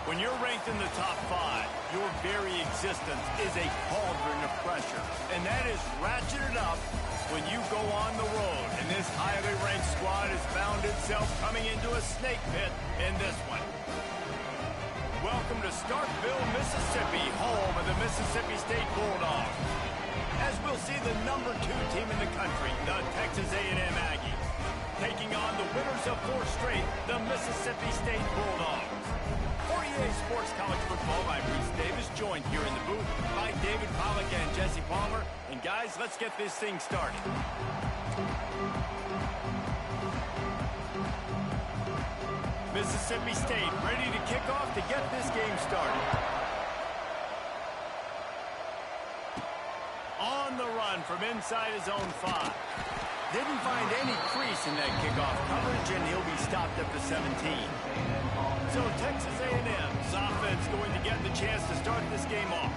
When you're ranked in the top 5, your very existence is a cauldron of pressure. And that is ratcheted up when you go on the road. And this highly ranked squad has found itself coming into a snake pit in this one. Welcome to Starkville, Mississippi, home of the Mississippi State Bulldogs. As we'll see the #2 team in the country, the Texas A&M Aggies, taking on the winners of 4 straight, the Mississippi State Bulldogs. For EA Sports College Football, I'm Reese Davis, joined here in the booth by David Pollack and Jesse Palmer. And guys, let's get this thing started. Mississippi State ready to kick off to get this game started. On the run from inside his own 5. Didn't find any crease in that kickoff coverage, and he'll be stopped at the 17. So Texas A&M's offense going to get the chance to start this game off.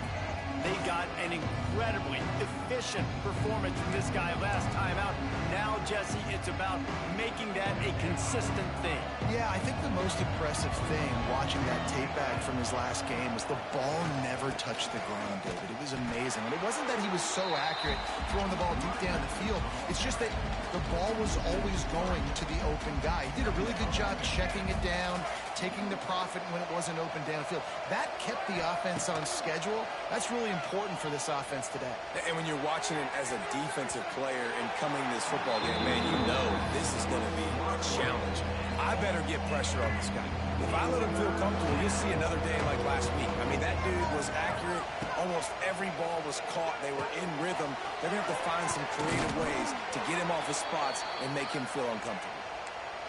They got an incredibly efficient performance from this guy last time out. Now, Jesse, it's about making that a consistent thing. Yeah, I think the most impressive thing watching that tape back from his last game is the ball never touched the ground, David. It was amazing. And it wasn't that he was so accurate throwing the ball deep down the field. It's just that the ball was always going to the open guy. He did a really good job checking it down, taking the profit when it wasn't open downfield. That kept the offense on schedule. That's really important for this offense today. And when you're watching it as a defensive player and coming to this football game, man, you know this is going to be a challenge. I better get pressure on this guy. If I let him feel comfortable, you'll see another day like last week. I mean, that dude was accurate. Almost every ball was caught. They were in rhythm. They're going to have to find some creative ways to get him off his spots and make him feel uncomfortable.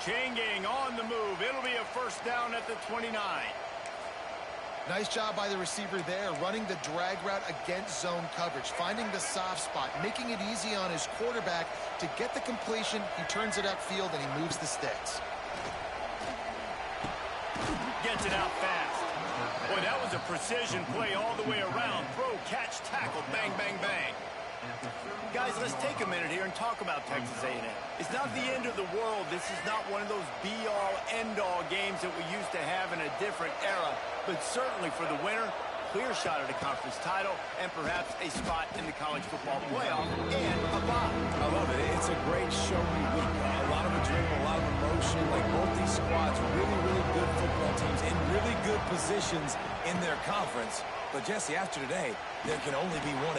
Chain gang on the move. It'll be a first down at the 29. Nice job by the receiver there, running the drag route against zone coverage, finding the soft spot, making it easy on his quarterback to get the completion. He turns it upfield, and he moves the sticks. Gets it out fast. Boy, that was a precision play all the way around. Throw, catch, tackle, bang, bang, bang. Guys, let's take a minute here and talk about Texas A&M. It's not the end of the world. This is not one of those be-all, end-all games that we used to have in a different era. But certainly for the winner, clear shot at a conference title and perhaps a spot in the college football playoff and a bye. I love it. It's a great show-me week. A lot of adrenaline, a lot of emotion. Like both these squads, really, really good football teams in really good positions in their conference. But, Jesse, after today, there can only be 1-1.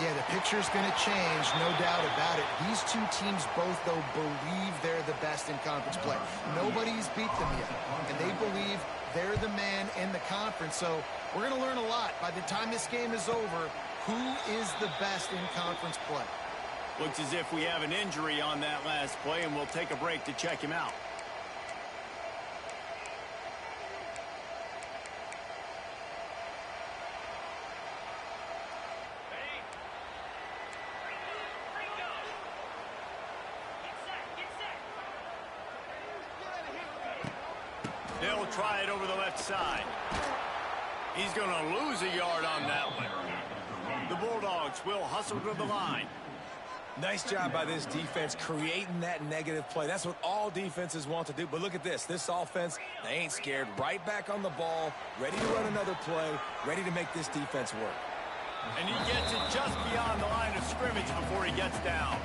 Yeah, the picture's going to change, no doubt about it. These two teams both, though, believe they're the best in conference play. Nobody's beat them yet, and they believe they're the man in the conference. So we're going to learn a lot. By the time this game is over, who is the best in conference play? Looks as if we have an injury on that last play, and we'll take a break to check him out. They'll try it over the left side. He's going to lose a yard on that one. The Bulldogs will hustle to the line. Nice job by this defense creating that negative play. That's what all defenses want to do. But look at this. This offense, they ain't scared. Right back on the ball, ready to run another play, ready to make this defense work. And he gets it just beyond the line of scrimmage before he gets down.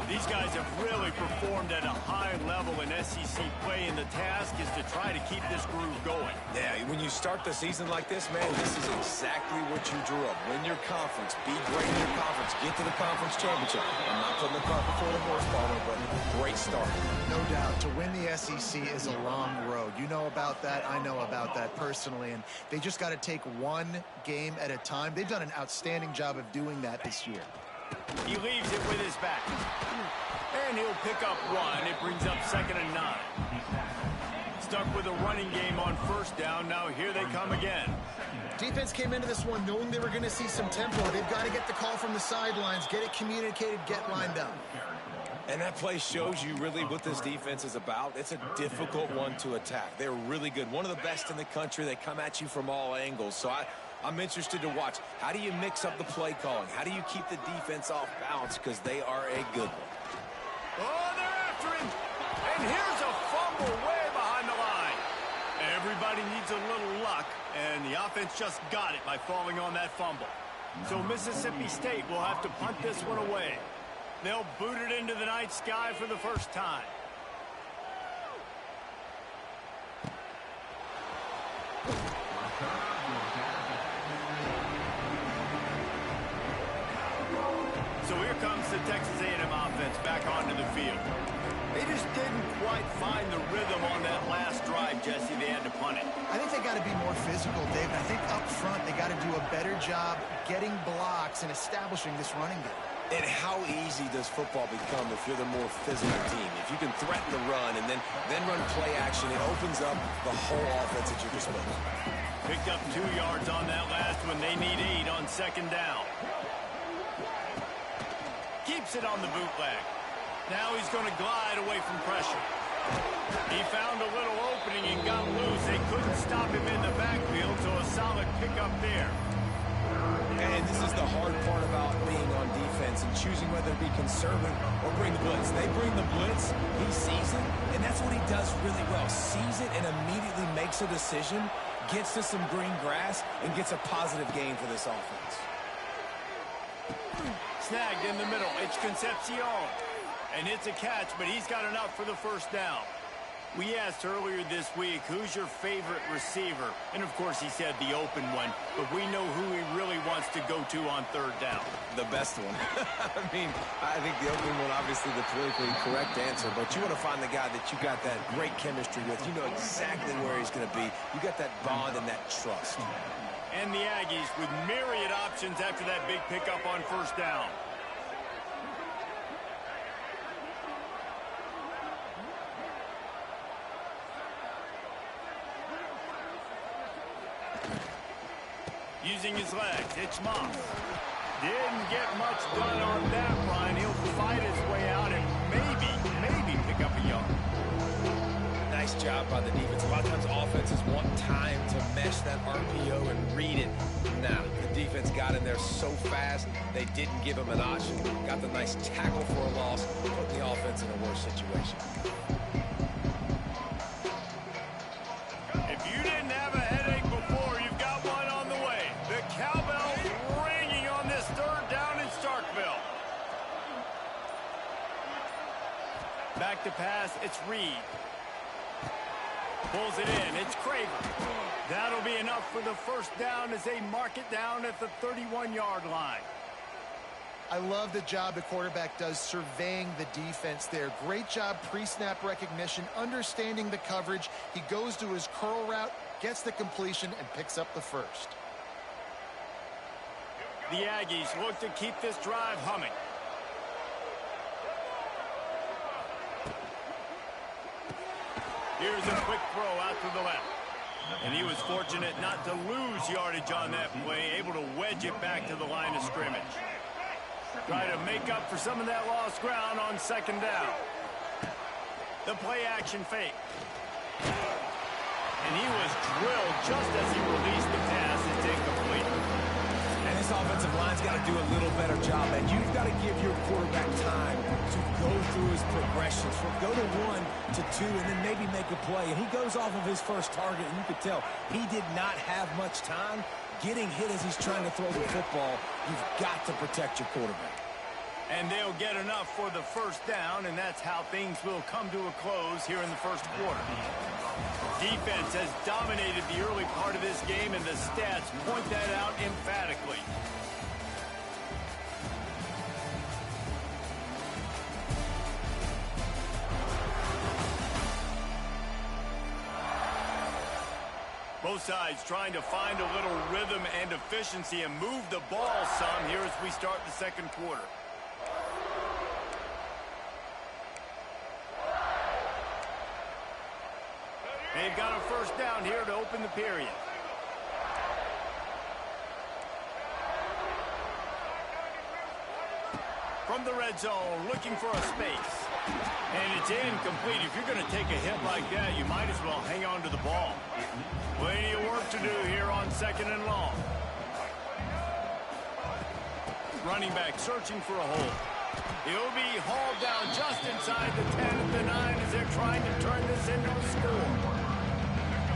These guys have really performed at a high level in SEC play, and the task is to try to keep this groove going. Yeah, when you start the season like this, man, this is exactly what you drew up. Win your conference, be great in your conference, get to the conference championship. I'm not putting the cart before the horse, Palmer, but great start. No doubt. To win the SEC is a long road. You know about that. I know about that personally, and they just got to take one game at a time. They've done an outstanding job of doing that this year. He leaves it with his back. And he'll pick up 1. It brings up 2nd and 9. Stuck with a running game on first down. Now here they come again. Defense came into this one knowing they were going to see some tempo. They've got to get the call from the sidelines, get it communicated, get lined up. And that play shows you really what this defense is about. It's a difficult one to attack. They're really good. One of the best in the country. They come at you from all angles. So I'm interested to watch. How do you mix up the play calling? How do you keep the defense off balance? Because they are a good one. Oh, they're after him. And here's a fumble way behind the line. And Everybody needs a little luck, and the offense just got it by falling on that fumble. So Mississippi State will have to punt this one away. They'll boot it into the night sky for the first time. So here comes the Texas A&M offense back onto the field. They just didn't quite find the rhythm on that last drive, Jesse. They had to punt it. I think they got to be more physical, Dave. I think up front they got to do a better job getting blocks and establishing this running game. And how easy does football become if you're the more physical team? If you can threaten the run and then run play action, it opens up the whole offense at your disposal. Picked up 2 yards on that last one. They need 8 on second down. Keeps it on the bootleg. Now he's going to glide away from pressure. He found a little opening and got loose. They couldn't stop him in the backfield, so a solid pickup there. And this is the hard part about being on defense and choosing whether to be conservative or bring the blitz. They bring the blitz, he sees it, and that's what he does really well. Sees it and immediately makes a decision, gets to some green grass, and gets a positive gain for this offense. Snagged in the middle. It's Concepcion. And it's a catch, but he's got enough for the first down. We asked earlier this week, who's your favorite receiver? And, of course, he said the open one, but we know who he really wants to go to on third down. The best one. I mean, I think the open one, obviously the politically correct answer, but you want to find the guy that you got that great chemistry with. You know exactly where he's going to be. You got that bond and that trust. And the Aggies with myriad options after that big pickup on first down. Using his legs, it's Moss. Didn't get much done on that run. He'll fight his way out and maybe pick up a yard. Nice job by the defense. A lot of times offenses want time to mesh that RPO and read it. Nah, the defense got in there so fast, they didn't give him an option. Got the nice tackle for a loss, put the offense in a worse situation. If you didn't have a headache before, you've got one on the way. The cowbell's ringing on this third down in Starkville. Back to pass, it's Reed. Pulls it in, it's Craver. That'll be enough for the first down as they mark it down at the 31-yard line. I love the job the quarterback does surveying the defense there. Great job pre-snap recognition, understanding the coverage. He goes to his curl route, gets the completion, and picks up the first. The Aggies look to keep this drive humming. Here's a quick throw out to the left. And he was fortunate not to lose yardage on that play, able to wedge it back to the line of scrimmage. Try to make up for some of that lost ground on second down. The play action fake. And he was drilled just as he released the pass. It's incomplete. And this offensive line's got to do a little better job, and you've got to give your quarterback time to go through his progressions from go to 1 to 2 and then maybe make a play. And he goes off of his first target, and you could tell he did not have much time getting hit as he's trying to throw the football. You've got to protect your quarterback. And they'll get enough for the first down, and that's how things will come to a close here in the first quarter. Defense has dominated the early part of this game, and the stats point that out emphatically. Both sides trying to find a little rhythm and efficiency and move the ball some here as we start the second quarter. They've got a first down here to open the period. From the red zone, looking for a space. And it's incomplete. If you're going to take a hit like that, you might as well hang on to the ball. Plenty of work to do here on second and long. Running back searching for a hole. He'll be hauled down just inside the 10 at the 9 as they're trying to turn this into a score.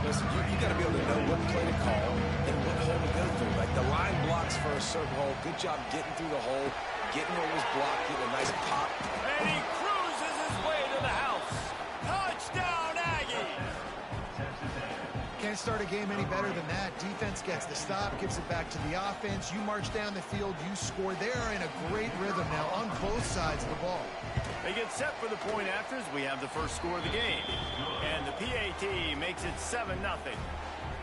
Listen, you got to be able to know what play to call and what hole to go through. Like the line blocks for a certain hole. Good job getting through the hole, getting what was blocked, getting a nice pop. And he cruises his way to the house. Touchdown, Aggies! Can't start a game any better than that. Defense gets the stop, gives it back to the offense. You march down the field, you score. They are in a great rhythm now on both sides of the ball. They get set for the point afters. We have the first score of the game. And the PAT makes it 7-0.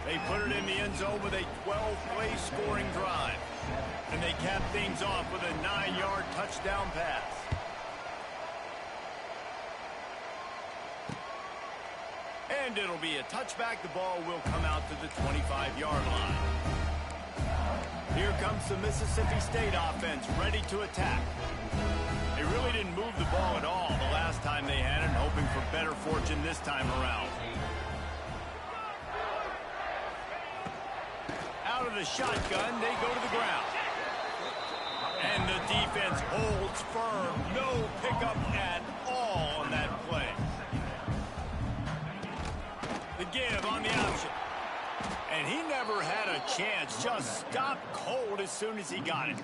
They put it in the end zone with a 12-play scoring drive. And they cap things off with a 9-yard touchdown pass. And it'll be a touchback. The ball will come out to the 25-yard line. Here comes the Mississippi State offense ready to attack. They really didn't move the ball at all the last time they had it, hoping for better fortune this time around. Out of the shotgun, they go to the ground. And the defense holds firm. No pickup at all on that play. The give on the option. And he never had a chance. Just stopped cold as soon as he got it.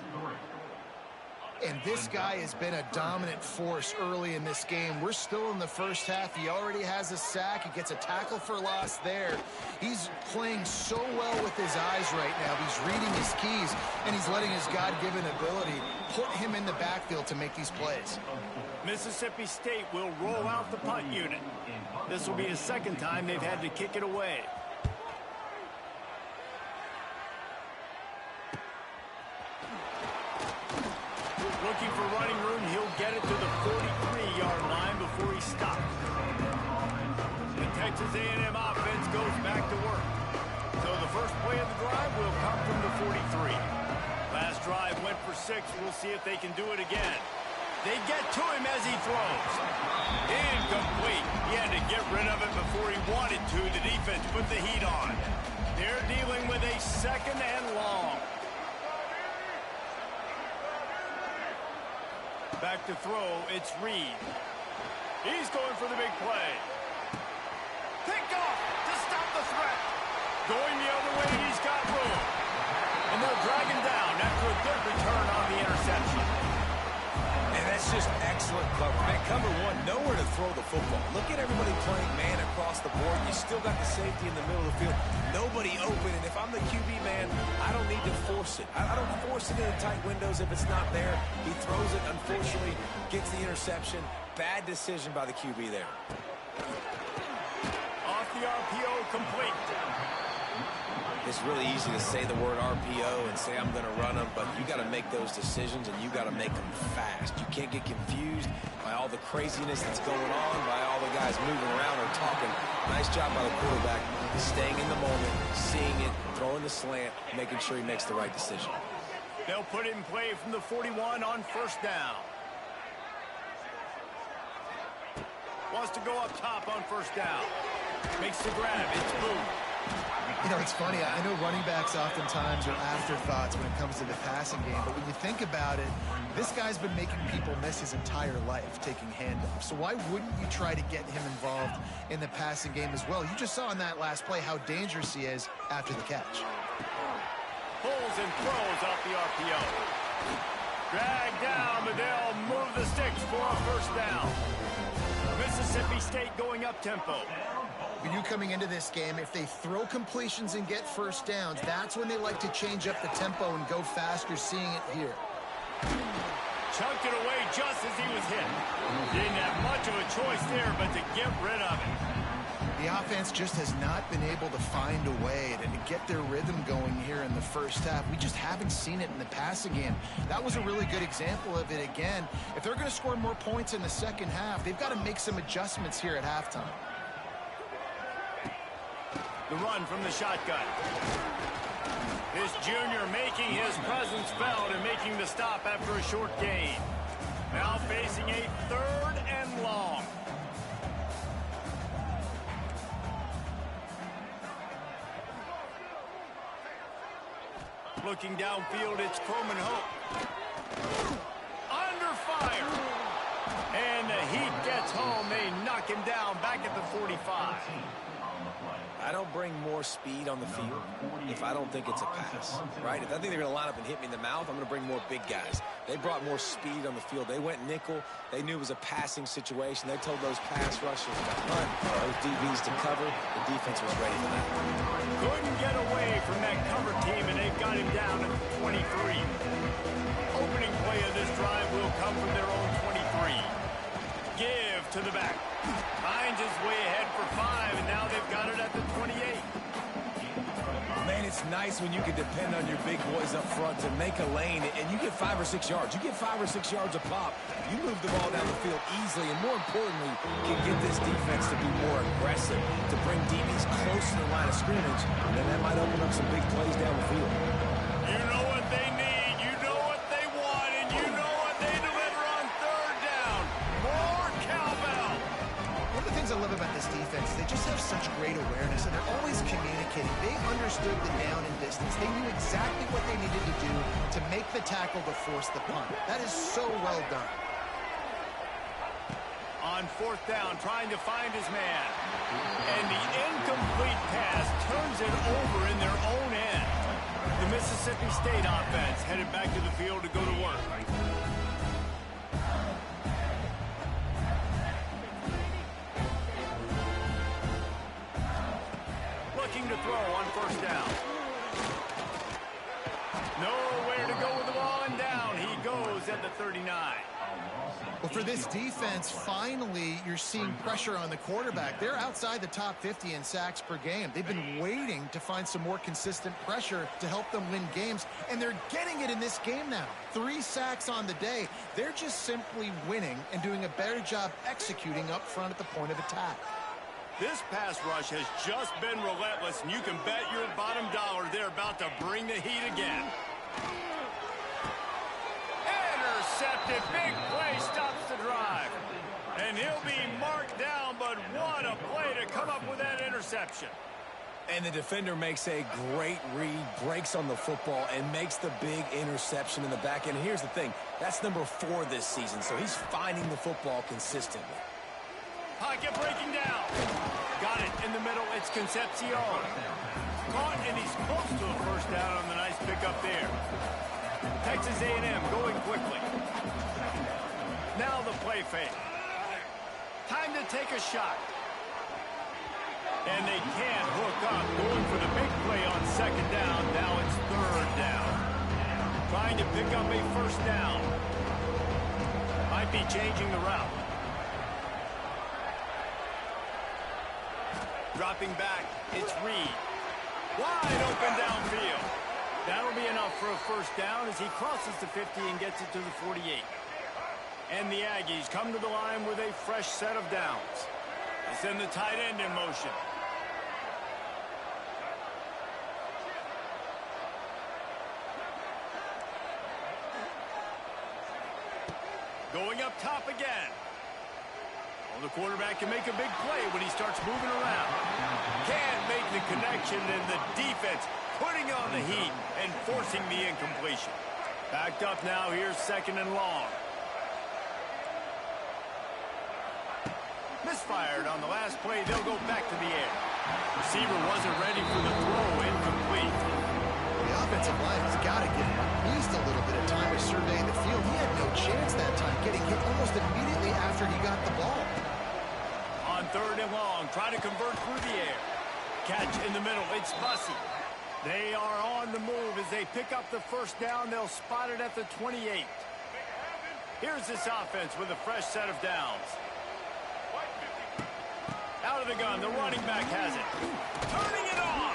And this guy has been a dominant force early in this game. We're still in the first half. He already has a sack. He gets a tackle for loss there. He's playing so well with his eyes right now. He's reading his keys, and he's letting his God-given ability put him in the backfield to make these plays. Mississippi State will roll out the punt unit. This will be the second time they've had to kick it away. Looking for running room, he'll get it to the 43-yard line before he stops. The Texas A&M offense goes back to work. So the first play of the drive will come from the 43. Last drive went for 6. We'll see if they can do it again. They get to him as he throws. Incomplete. He had to get rid of it before he wanted to. The defense put the heat on. They're dealing with a 2nd and long. Back to throw, it's Reed. He's going for the big play. Picked off to stop the threat. Going the other way, he's got room. And they'll drag him down after a good return on the interception. And that's just excellent cover. Man, cover one, nowhere to throw the football. Look at everybody playing man across the board. You still got the safety in the middle of the field. Nobody open, and if I'm the QB man, I don't need to force it. I don't force it into tight windows if it's not there. He throws it, unfortunately, gets the interception. Bad decision by the QB there. Off the RPO, complete. It's really easy to say the word RPO and say I'm going to run them, but you got to make those decisions, and you got to make them fast. You can't get confused by all the craziness that's going on, by all the guys moving around or talking. Nice job by the quarterback, staying in the moment, seeing it, throwing the slant, making sure he makes the right decision. They'll put it in play from the 41 on first down. Wants to go up top on first down. Makes the grab. It's Boone. You know, it's funny. I know running backs oftentimes are afterthoughts when it comes to the passing game, but when you think about it, this guy's been making people miss his entire life taking handoffs. So why wouldn't you try to get him involved in the passing game as well? You just saw in that last play how dangerous he is after the catch. Pulls and throws off the RPO. Drag down, but they'll move the sticks for a first down. Mississippi State going up tempo. When you coming into this game, if they throw completions and get first downs, that's when they like to change up the tempo and go faster, seeing it here. Chunked it away just as he was hit. Didn't have much of a choice there, but to get rid of it. The offense just has not been able to find a way to get their rhythm going here in the first half. We just haven't seen it in the passing game. That was a really good example of it again. If they're going to score more points in the second half, they've got to make some adjustments here at halftime. The run from the shotgun. This junior making his presence felt and making the stop after a short gain. Now facing a 3rd and long. Looking downfield, it's Coleman Hope. Under fire. And the heat gets home. They knock him down back at the 45. I don't bring more speed on the field if I don't think it's a pass, right? If I think they're going to line up and hit me in the mouth, I'm going to bring more big guys. They brought more speed on the field. They went nickel. They knew it was a passing situation. They told those pass rushers to hunt, those DBs to cover. The defense was ready for that. Couldn't get away from that cover team, and they've got him down at 23. Opening play of this drive will come from their own 23. Give to the back. Finds his way ahead for 5, and now they've got it at the 28. Man, it's nice when you can depend on your big boys up front to make a lane, and you get 5 or 6 yards. You get 5 or 6 yards a pop. You move the ball down the field easily, and more importantly, can get this defense to be more aggressive, to bring DBs close to the line of scrimmage, and then that might open up some big plays down the field. You know what they need, you know what they want, and you know what they deliver on 3rd down. More cowbell. One of the things I love about this defense, they just have such great awareness, and they're always communicating. They understood the down and distance. They knew exactly what they needed to do to make the tackle to force the punt. That is so well done. On 4th down, trying to find his man. And the incomplete pass turns it over in their own end. The Mississippi State offense headed back to the field to go to work. Looking to throw on 1st down. Nowhere to go with the ball, and down he goes at the 39. Well, for this defense, finally, you're seeing pressure on the quarterback. They're outside the top 50 in sacks per game. They've been waiting to find some more consistent pressure to help them win games, and they're getting it in this game now. 3 sacks on the day. They're just simply winning and doing a better job executing up front at the point of attack. This pass rush has just been relentless, and you can bet your bottom dollar they're about to bring the heat again. Intercepted. Big play stops the drive. And he'll be marked down, but what a play to come up with that interception. And the defender makes a great read, breaks on the football, and makes the big interception in the back end. And here's the thing, that's number 4 this season, so he's finding the football consistently. Pocket breaking down. Got it in the middle. It's Concepcion. Caught, and he's close to a 1st down on the nice pickup there. Texas A&M going quickly. Now the play fake. Time to take a shot. And they can't hook up. Going for the big play on 2nd down. Now it's 3rd down. Trying to pick up a 1st down. Might be changing the route. Dropping back, it's Reed. Wide open downfield. That'll be enough for a 1st down as he crosses the 50 and gets it to the 48. And the Aggies come to the line with a fresh set of downs. They send the tight end in motion. Going up top again. Well, the quarterback can make a big play when he starts moving around. Can't make the connection, and the defense putting on the heat and forcing the incompletion. Backed up now, here's 2nd and long. Misfired on the last play, they'll go back to the air. Receiver wasn't ready for the throw, incomplete. The offensive line has got to give him at least a little bit of time to survey the field. He had no chance that time, getting hit almost immediately after he got the ball. On 3rd and long, try to convert through the air. Catch in the middle, it's Bussey. They are on the move as they pick up the 1st down. They'll spot it at the 28. Here's this offense with a fresh set of downs. Out of the gun, the running back has it. Turning it on.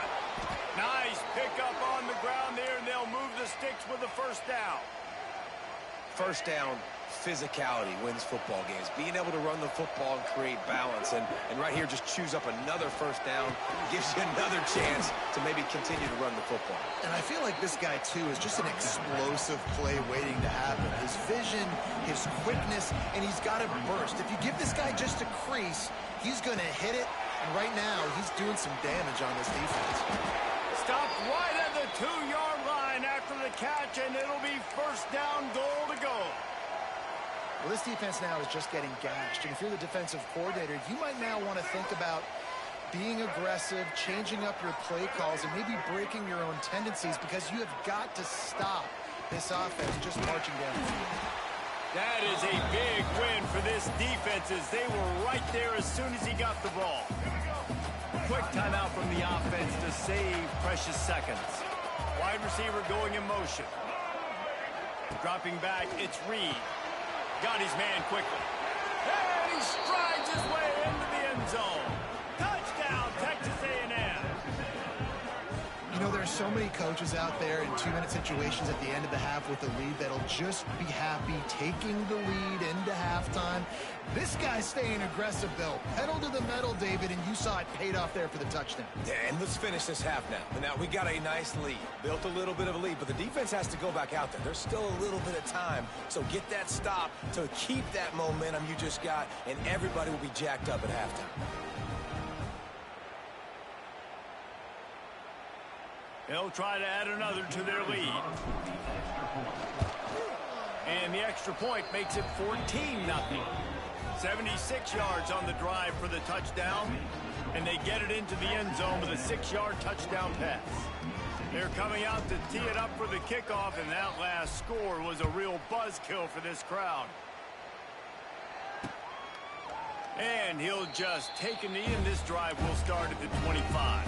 Nice pickup on the ground there, and they'll move the sticks with the 1st down. 1st down, physicality wins football games. Being able to run the football and create balance. And right here, just choose up another 1st down. Gives you another chance to maybe continue to run the football. And I feel like this guy, too, is just an explosive play waiting to happen. His vision, his quickness, and he's got to burst. If you give this guy just a crease, he's going to hit it. And right now, he's doing some damage on this defense. Stopped right at the 2-yard line after the catch, and it'll be 1st down, goal to go. Well, this defense now is just getting gashed. And if you're the defensive coordinator, you might now want to think about being aggressive, changing up your play calls, and maybe breaking your own tendencies, because you have got to stop this offense just marching down the field. That is a big win for this defense, as they were right there as soon as he got the ball. Quick timeout from the offense to save precious seconds. Wide receiver going in motion. Dropping back, it's Reed. Got his man quickly. And he strides his way into the end zone. Touchdown, Texas A&M. You know, there are so many coaches out there in 2-minute situations at the end of the half with the lead that'll just be happy taking the lead into halftime. This guy's staying aggressive, though. Pedal to the metal, David, and you saw it paid off there for the touchdown. Yeah, and let's finish this half now. Now, we got a nice lead. Built a little bit of a lead, but the defense has to go back out there. There's still a little bit of time, so get that stop to keep that momentum you just got, and everybody will be jacked up at halftime. They'll try to add another to their lead. And the extra point makes it 14-0. 76 yards on the drive for the touchdown, and they get it into the end zone with a 6-yard touchdown pass. They're coming out to tee it up for the kickoff, and that last score was a real buzzkill for this crowd. And he'll just take a knee, and this drive will start at the 25.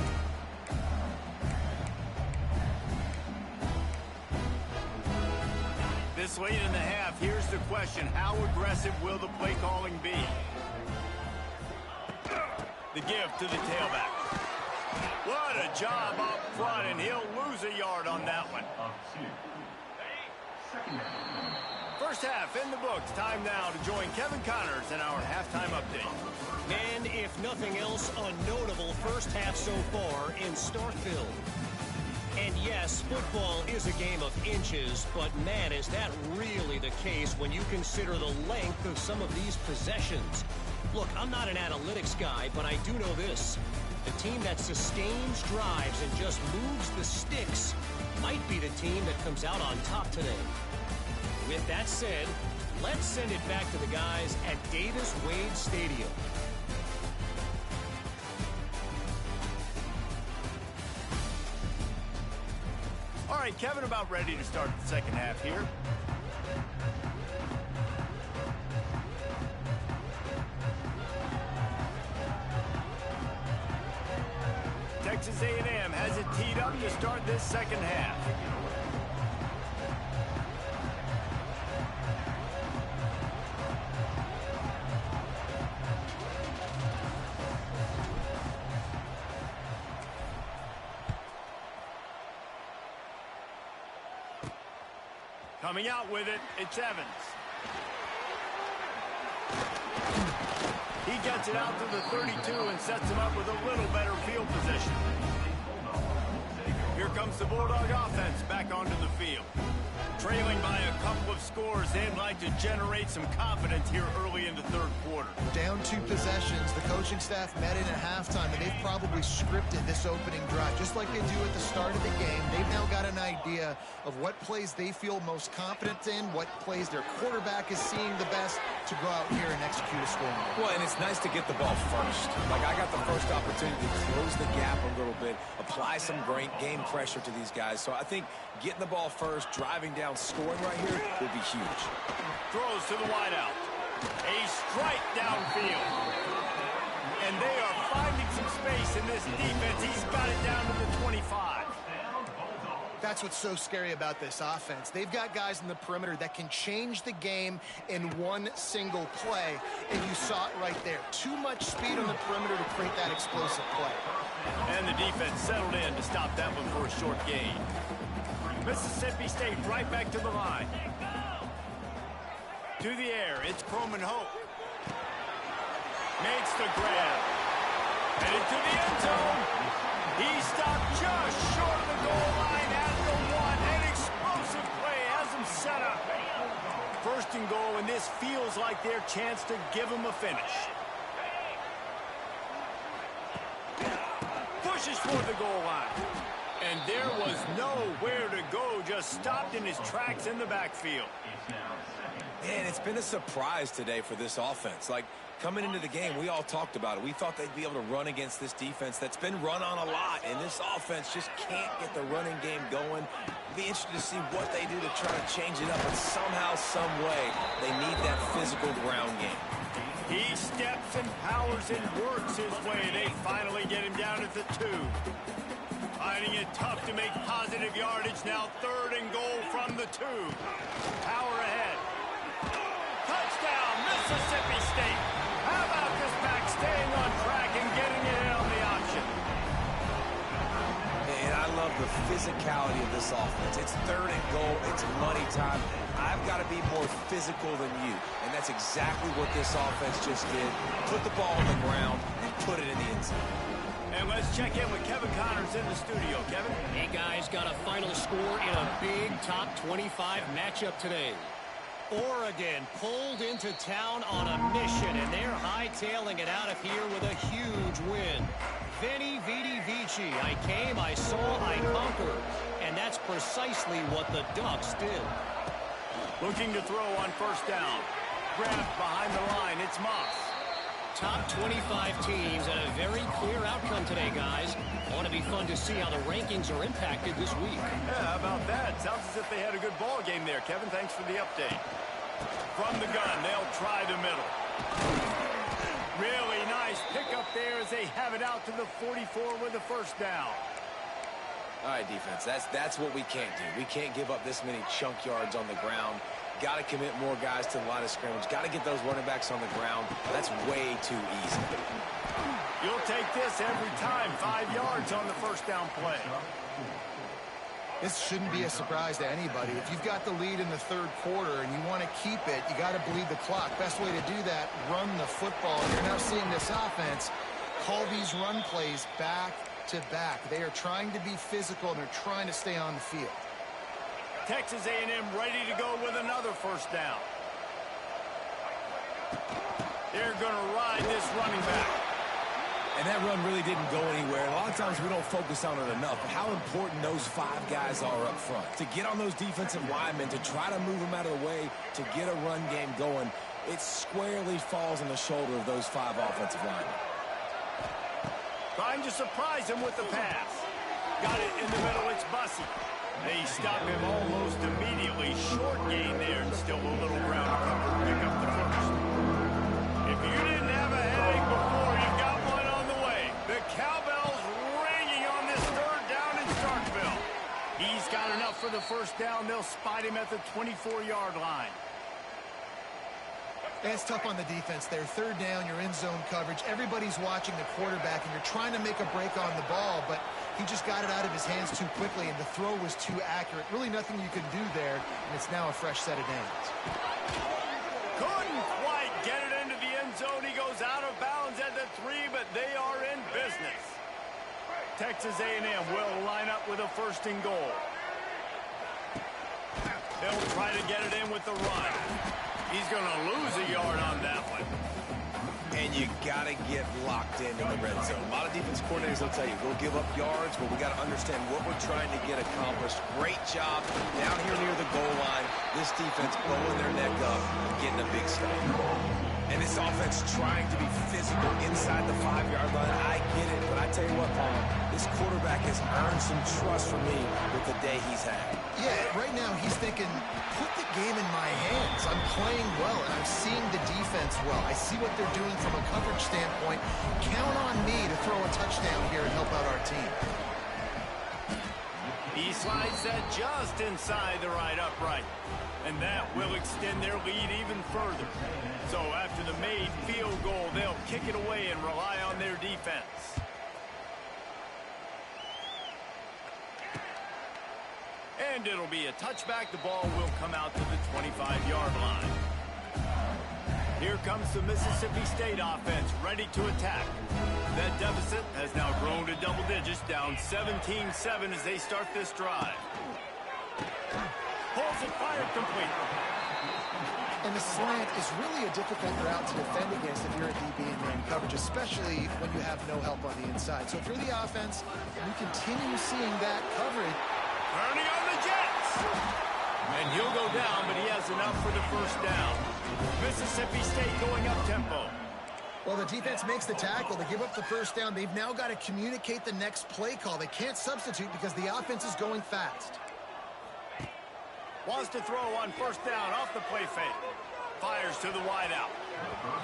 This late in the half, here's the question: how aggressive will the play calling be? The give to the tailback. What a job up front, and he'll lose a yard on that one. First half in the books. Time now to join Kevin Connors in our halftime update. And if nothing else, a notable first half so far in Starkville. And yes, football is a game of inches, but man, is that really the case when you consider the length of some of these possessions. Look, I'm not an analytics guy, but I do know this. The team that sustains drives and just moves the sticks might be the team that comes out on top today. With that said, let's send it back to the guys at Davis-Wade Stadium. All right, Kevin, about ready to start the second half here. Texas A&M has it teed up to start this second half. Coming out with it, it's Evans. He gets it out to the 32 and sets him up with a little better field position. Here comes the Bulldog offense back onto the field. Trailing by a couple of scores, they'd like to generate some confidence here early in the third quarter. Down 2 possessions, the coaching staff met in at halftime, and they've probably scripted this opening drive. Just like they do at the start of the game, they've now got an idea of what plays they feel most confident in, what plays their quarterback is seeing the best to go out here and execute a scoring. Well, and it's nice to get the ball first. Like, I got the first opportunity to close the gap a little bit, apply some great game pressure to these guys. So I think getting the ball first, driving down, scoring right here will be huge. Throws to the wideout. A strike downfield. And they are finding some space in this defense. He's got it down to the 25. That's what's so scary about this offense. They've got guys in the perimeter that can change the game in one single play, and you saw it right there. Too much speed on the perimeter to create that explosive play. And the defense settled in to stop that one for a short gain. Mississippi State right back to the line. To the air, it's Croman Hope. Makes the grab. Headed to the end zone. He stopped just short of the goal line at the 1. An explosive play has him set up. First and goal, and this feels like their chance to give him a finish. Pushes toward the goal line. And there was nowhere to go, just stopped in his tracks in the backfield. Man, it's been a surprise today for this offense. Like, coming into the game, we all talked about it. We thought they'd be able to run against this defense that's been run on a lot, and this offense just can't get the running game going. Be interested to see what they do to try to change it up, but somehow, some way, they need that physical ground game. He steps and powers and works his way. They finally get him down at the 2. Finding it tough to make positive yardage. Now 3rd and goal from the 2. Power ahead. Touchdown, Mississippi State. How about this back staying on track and getting it in on the option? And I love the physicality of this offense. It's 3rd and goal. It's money time. I've got to be more physical than you. And that's exactly what this offense just did. Put the ball on the ground and put it in the end zone. And let's check in with Kevin Connors in the studio. Kevin? Hey, guys, got a final score in a big top 25 matchup today. Oregon pulled into town on a mission, and they're hightailing it out of here with a huge win. Veni, Vidi, Vici. I came, I saw, I conquered. And that's precisely what the Ducks did. Looking to throw on 1st down. Grabbed behind the line. It's Moss. Top 25 teams and a very clear outcome today, guys. Ought to be fun to see how the rankings are impacted this week. Yeah, how about that? Sounds as if they had a good ball game there, Kevin. Thanks for the update. From the gun, they'll try the middle. Really nice pickup there as they have it out to the 44 with the 1st down. All right, defense, that's what we can't do. We can't give up this many chunk yards on the ground. Got to commit more guys to the line of scrimmage. Got to get those running backs on the ground. That's way too easy. You'll take this every time. 5 yards on the 1st down play. This shouldn't be a surprise to anybody. If you've got the lead in the 3rd quarter and you want to keep it, you got to bleed the clock. Best way to do that, run the football. And you're now seeing this offense call these run plays back to back. They are trying to be physical, and they're trying to stay on the field. Texas A&M ready to go with another 1st down. They're going to ride this running back. And that run really didn't go anywhere. A lot of times we don't focus on it enough, but how important those 5 guys are up front. To get on those defensive linemen, to try to move them out of the way, to get a run game going, it squarely falls on the shoulder of those 5 offensive linemen. Trying to surprise him with the pass. Got it in the middle, it's Bussey. They stop him almost immediately. Short gain there and still a little ground to cover. Pick up the 1st. If you didn't have a headache before, you've got one on the way. The cowbell's ringing on this 3rd down in Starkville. He's got enough for the 1st down. They'll spot him at the 24-yard line. It's tough on the defense there. 3rd down, you're in zone coverage. Everybody's watching the quarterback, and you're trying to make a break on the ball, but he just got it out of his hands too quickly, and the throw was too accurate. Really nothing you can do there, and it's now a fresh set of downs. Couldn't quite get it into the end zone. He goes out of bounds at the 3, but they are in business. Texas A&M will line up with a 1st and goal. They'll try to get it in with the run. He's going to lose a yard on that one. And you got to get locked in the red zone. A lot of defense coordinators will tell you, we'll give up yards, but we got to understand what we're trying to get accomplished. Great job down here near the goal line. This defense bowing their neck up and getting a big stop. And this offense trying to be physical inside the 5-yard line. I get it, but I tell you what, Paul, this quarterback has earned some trust from me with the day he's had. Yeah, right now he's thinking, put the game in my hands. I'm playing well, and I'm seeing the defense well. I see what they're doing from a coverage standpoint. Count on me to throw a touchdown here and help out our team. He slides that just inside the right upright. And that will extend their lead even further. So after the made field goal, they'll kick it away and rely on their defense. And it'll be a touchback. The ball will come out to the 25-yard line. Here comes the Mississippi State offense ready to attack. That deficit has now grown to double digits, down 17-7 as they start this drive. Pulls it, fired complete. And the slant is really a difficult route to defend against if you're a DB in man coverage, especially when you have no help on the inside. So if you're the offense, and you continue seeing that coverage. Turning on the Jets. And he'll go down, but he has enough for the first down. Mississippi State going up tempo. Well, the defense makes the tackle. They give up the first down. They've now got to communicate the next play call. They can't substitute because the offense is going fast. Wants to throw on first down off the play fake. Fires to the wideout.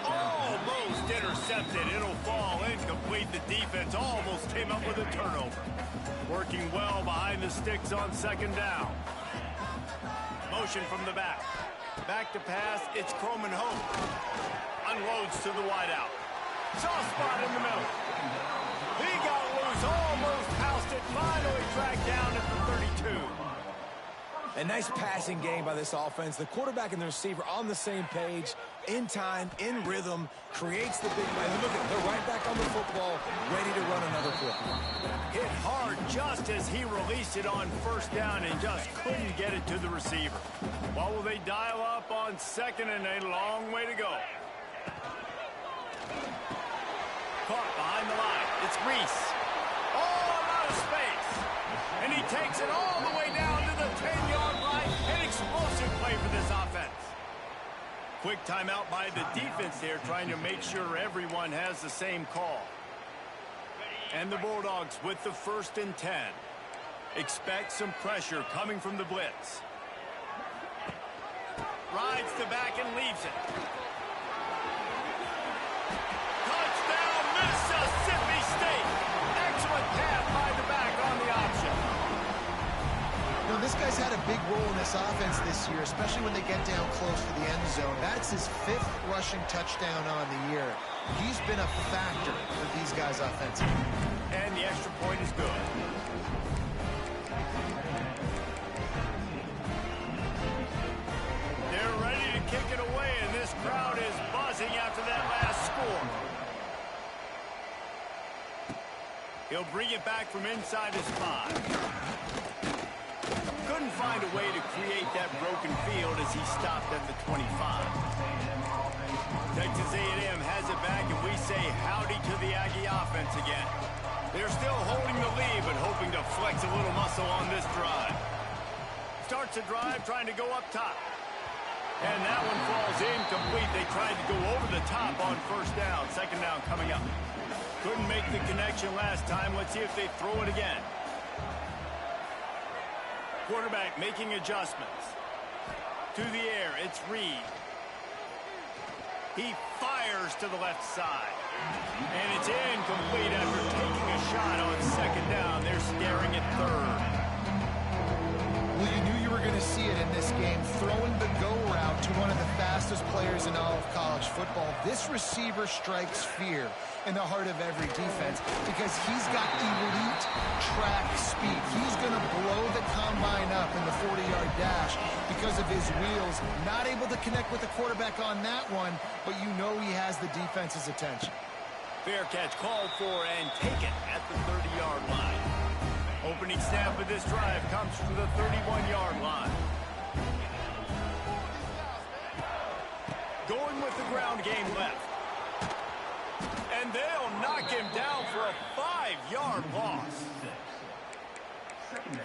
Almost intercepted. It'll fall incomplete. The defense almost came up with a turnover. Working well behind the sticks on second down. Motion from the back. Back to pass. It's Croman Hope. Unloads to the wideout. Soft spot in the middle. He got loose. Almost housed it. Finally tracked down at the 32. A nice passing game by this offense. The quarterback and the receiver on the same page, in time, in rhythm, creates the big play. Look at, they're right back on the football, ready to run another play. Hit hard just as he released it on first down and just couldn't get it to the receiver. What will they dial up on second and a long way to go? Caught behind the line. It's Reese. All out of space. And he takes it all the way down to the 10-yard line. An explosive play for this offense. Quick timeout by the defense there, trying to make sure everyone has the same call. And the Bulldogs with the 1st and 10. Expect some pressure coming from the blitz. Rides the back and leaves it. Touchdown, Mississippi State. Excellent pass by the back on the option. You know, this guy's had a big role in this offense this year, especially when they get down close to the end zone. That's his 5th rushing touchdown on the year. He's been a factor for these guys offensively. And the extra point is good. They're ready to kick it away, and this crowd is buzzing after that last score. He'll bring it back from inside his 5. Couldn't find a way to create that broken field as he stopped at the 25. Texas A&M has it back, and we say howdy to the Aggie offense again. They're still holding the lead, but hoping to flex a little muscle on this drive. Starts a drive trying to go up top. And that one falls incomplete. They tried to go over the top on first down. Second down coming up. Couldn't make the connection last time. Let's see if they throw it again. Quarterback making adjustments. To the air, it's Reed. He fires to the left side. And it's incomplete after taking a shot on second down. They're staring at third. Well, you knew you were going to see it in this game, throwing the go route to one of the fastest players in all of college football. This receiver strikes fear in the heart of every defense because he's got elite track speed. He's going to blow the combine up in the 40-yard dash because of his wheels. Not able to connect with the quarterback on that one, but you know he has the defense's attention. Fair catch called for and taken at the 30-yard line. Opening snap of this drive comes from the 31-yard line. Going with the ground game left. And they'll knock him down for a 5-yard loss. Second down.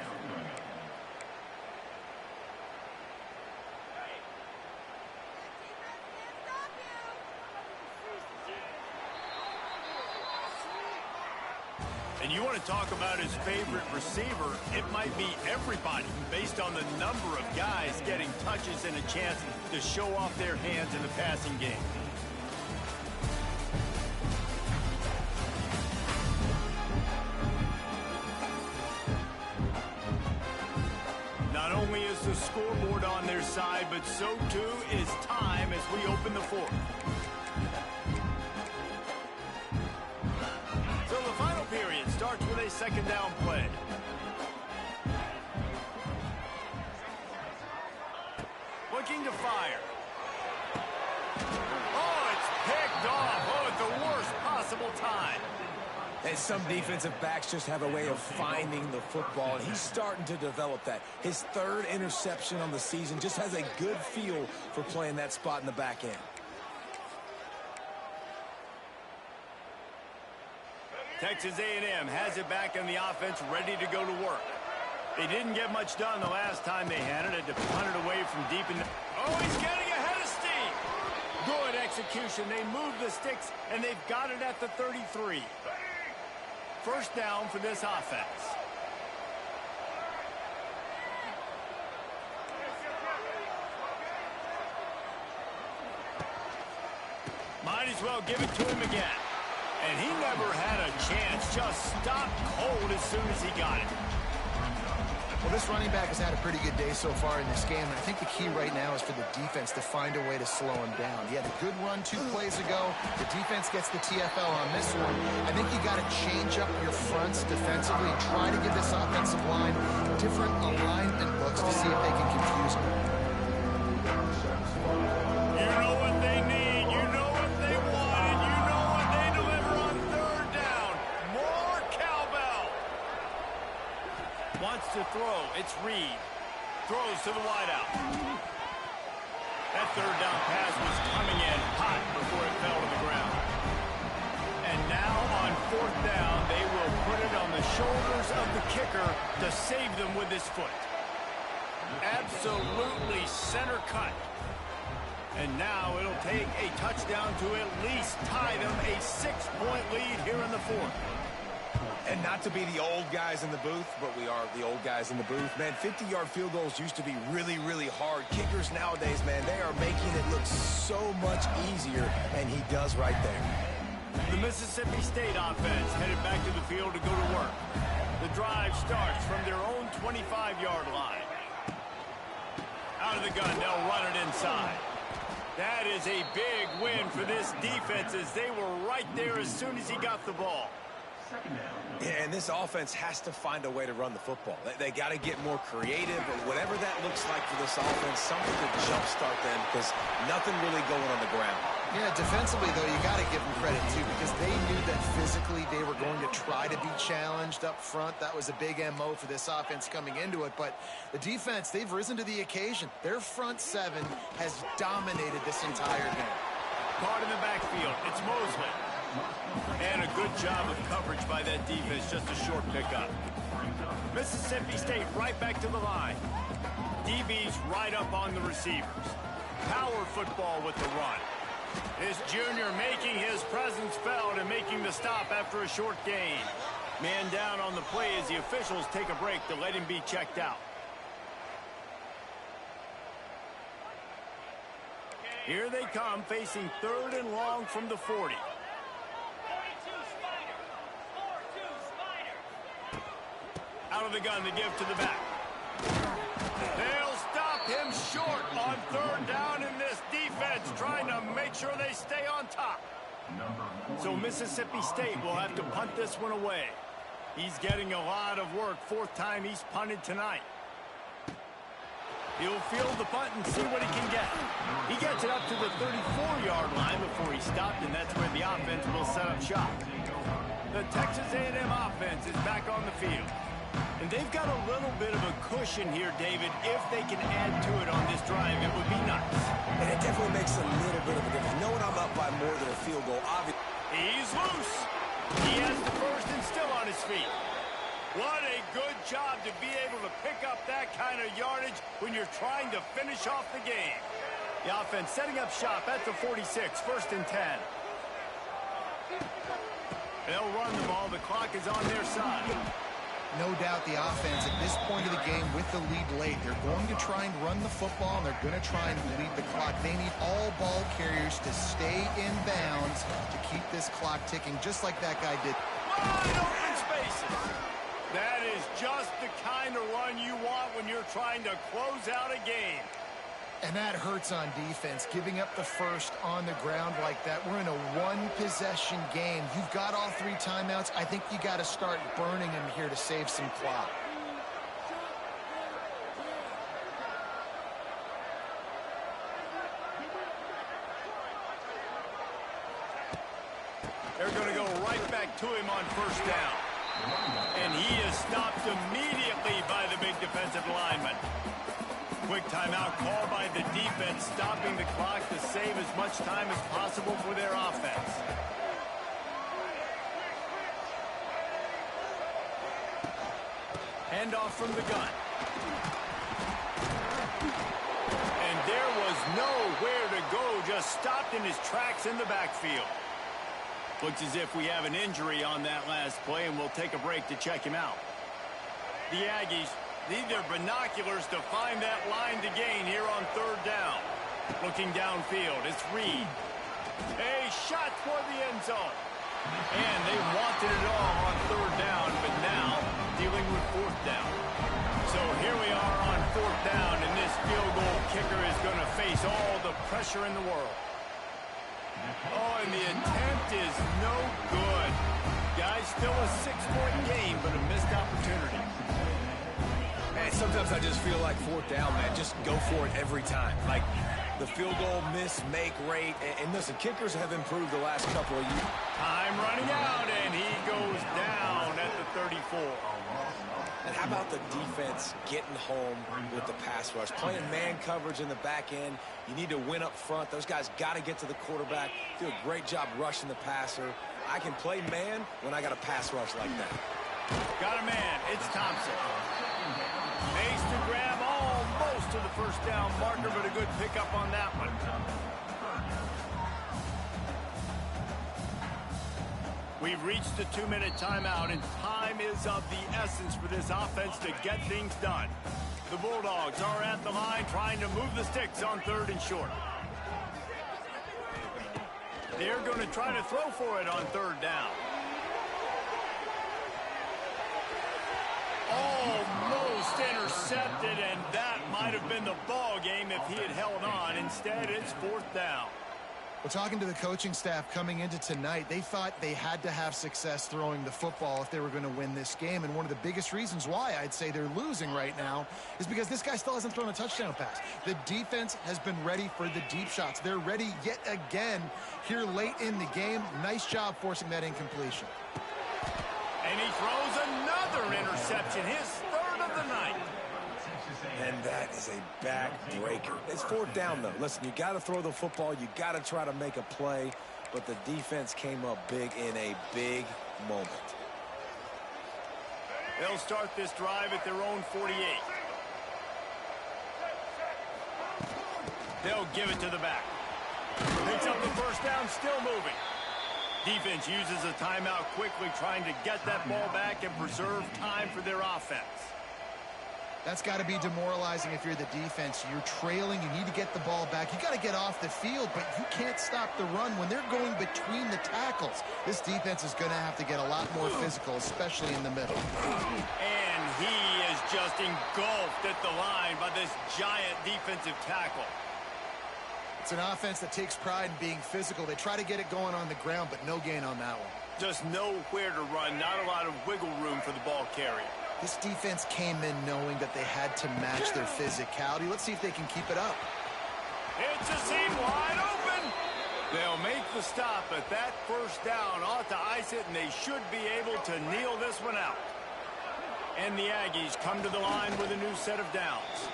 And you want to talk about his favorite receiver, it might be everybody based on the number of guys getting touches and a chance to show off their hands in the passing game. Not only is the scoreboard on their side, but so too is time as we open the 4th. So the final period starts with a second down play. Looking to fire. Oh, it's picked off. Oh, at the worst possible time. And some defensive backs just have a way of finding the football, and he's starting to develop that. His third interception on the season, just has a good feel for playing that spot in the back end. Texas A&M has it back in the offense, ready to go to work. They didn't get much done the last time they had it. Had to punt it away from deep in the... Oh, he's getting ahead of steam. Good execution. They moved the sticks, and they've got it at the 33. First down for this offense. Might as well give it to him again. And he never had a chance. Just stopped cold as soon as he got it. Well, this running back has had a pretty good day so far in this game, and I think the key right now is for the defense to find a way to slow him down. He had a good run 2 plays ago. The defense gets the TFL on this one. I think you got to change up your fronts defensively and try to give this offensive line different alignment looks to see if they can confuse him. You know what they need. You know what they want, and you know what they deliver on third down. More cowbell. Wants to throw. It's Reed. Throws to the wideout. That third down pass was coming in hot before it fell to the ground. And now on fourth down, they will put it on the shoulders of the kicker to save them with his foot. Absolutely center cut. And now it'll take a touchdown to at least tie them a 6-point lead here in the fourth. And not to be the old guys in the booth, but we are the old guys in the booth. Man, 50-yard field goals used to be really, really hard. Kickers nowadays, man, they are making it look so much easier, and he does right there. The Mississippi State offense headed back to the field to go to work. The drive starts from their own 25-yard line. Out of the gun, they'll run it inside. That is a big win for this defense as they were right there as soon as he got the ball. Yeah, and this offense has to find a way to run the football. They got to get more creative, or whatever that looks like for this offense, something to jumpstart them, because nothing really going on the ground. Yeah, defensively, though, you got to give them credit, too, because they knew that physically they were going to try to be challenged up front. That was a big MO for this offense coming into it. But the defense, they've risen to the occasion. Their front seven has dominated this entire game. Caught in the backfield. It's Mosley. And a good job of coverage by that defense. Just a short pickup. Mississippi State right back to the line. DB's right up on the receivers. Power football with the run. This junior making his presence felt and making the stop after a short gain. Man down on the play as the officials take a break to let him be checked out. Here they come, facing third and long from the 40. Out of the gun to give to the back. They'll stop him short on third down in this defense, trying to make sure they stay on top. So Mississippi State will have to punt this one away. He's getting a lot of work. Fourth time he's punted tonight. He'll field the punt and see what he can get. He gets it up to the 34-yard line before he stopped, and that's where the offense will set up shop. The Texas A&M offense is back on the field. And they've got a little bit of a cushion here, David. If they can add to it on this drive, it would be nice. And it definitely makes a little bit of a difference. Knowing I'm up by more than a field goal, obviously. He's loose. He has the first and still on his feet. What a good job to be able to pick up that kind of yardage when you're trying to finish off the game. The offense setting up shop at the 46, first and 10. They'll run the ball. The clock is on their side. No doubt the offense at this point of the game with the lead late, they're going to try and run the football, and they're going to try and lead the clock. They need all ball carriers to stay in bounds to keep this clock ticking, just like that guy did. Wide open spaces. That is just the kind of run you want when you're trying to close out a game. And that hurts on defense, giving up the first on the ground like that. We're in a one-possession game. You've got all 3 timeouts. I think you got to start burning them here to save some clock. They're going to go right back to him on first down. And he is stopped immediately by the big defensive lineman. Quick timeout called by the defense, stopping the clock to save as much time as possible for their offense. Handoff from the gun. And there was nowhere to go, just stopped in his tracks in the backfield. Looks as if we have an injury on that last play, and we'll take a break to check him out. The Aggies need their binoculars to find that line to gain here on third down. Looking downfield, it's Reed. A shot toward the end zone. And they wanted it all on third down, but now dealing with fourth down. So here we are on fourth down, and this field goal kicker is going to face all the pressure in the world. Oh, and the attempt is no good. Guys, still a 6-point game, but a missed opportunity. Man, sometimes I just feel like fourth down, man. Just go for it every time. Like the field goal miss-make rate. And listen, kickers have improved the last couple of years. Time running out, and he goes down at the 34. And how about the defense getting home with the pass rush? Playing man coverage in the back end. You need to win up front. Those guys got to get to the quarterback. Do a great job rushing the passer. I can play man when I got a pass rush like that. Got a man. It's Thompson. Makes to grab almost to the first down marker, but a good pickup on that one. We've reached the 2-minute timeout, and time is of the essence for this offense to get things done. The Bulldogs are at the line trying to move the sticks on third and short. They're going to try to throw for it on third down. Almost intercepted, and that might have been the ball game if he had held on. Instead, it's fourth down. Well, talking to the coaching staff coming into tonight, they thought they had to have success throwing the football if they were going to win this game. And one of the biggest reasons why I'd say they're losing right now is because this guy still hasn't thrown a touchdown pass. The defense has been ready for the deep shots. They're ready yet again here late in the game. Nice job forcing that incompletion. And he throws another interception, his third of the night. And that is a backbreaker. It's fourth down, though. Listen, you got to throw the football. You got to try to make a play. But the defense came up big in a big moment. They'll start this drive at their own 48. They'll give it to the back. Picks up the first down, still moving. Defense uses a timeout quickly, trying to get that ball back and preserve time for their offense. That's got to be demoralizing if you're the defense. You're trailing. You need to get the ball back. You got to get off the field, but you can't stop the run when they're going between the tackles. This defense is going to have to get a lot more physical, especially in the middle. And he is just engulfed at the line by this giant defensive tackle. It's an offense that takes pride in being physical. They try to get it going on the ground, but no gain on that one. Just nowhere to run, not a lot of wiggle room for the ball carrier. This defense came in knowing that they had to match their physicality. Let's see if they can keep it up. It's a seam wide open. They'll make the stop, but that first down ought to ice it, and they should be able to kneel this one out. And the Aggies come to the line with a new set of downs.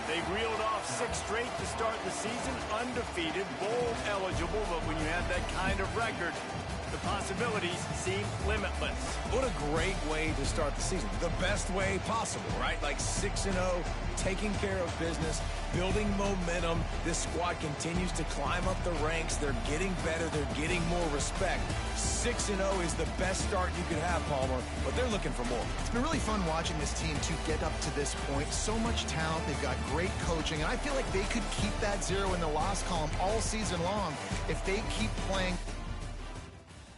They've reeled off 6 straight to start the season, undefeated, bowl eligible, but when you have that kind of record, the possibilities seem limitless. What a great way to start the season. The best way possible, right? Like 6-0, taking care of business, building momentum. This squad continues to climb up the ranks. They're getting better. They're getting more respect. 6-0 is the best start you could have, Palmer, but they're looking for more. It's been really fun watching this team to get up to this point. So much talent. They've got great coaching, and I feel like they could keep that 0 in the loss column all season long if they keep playing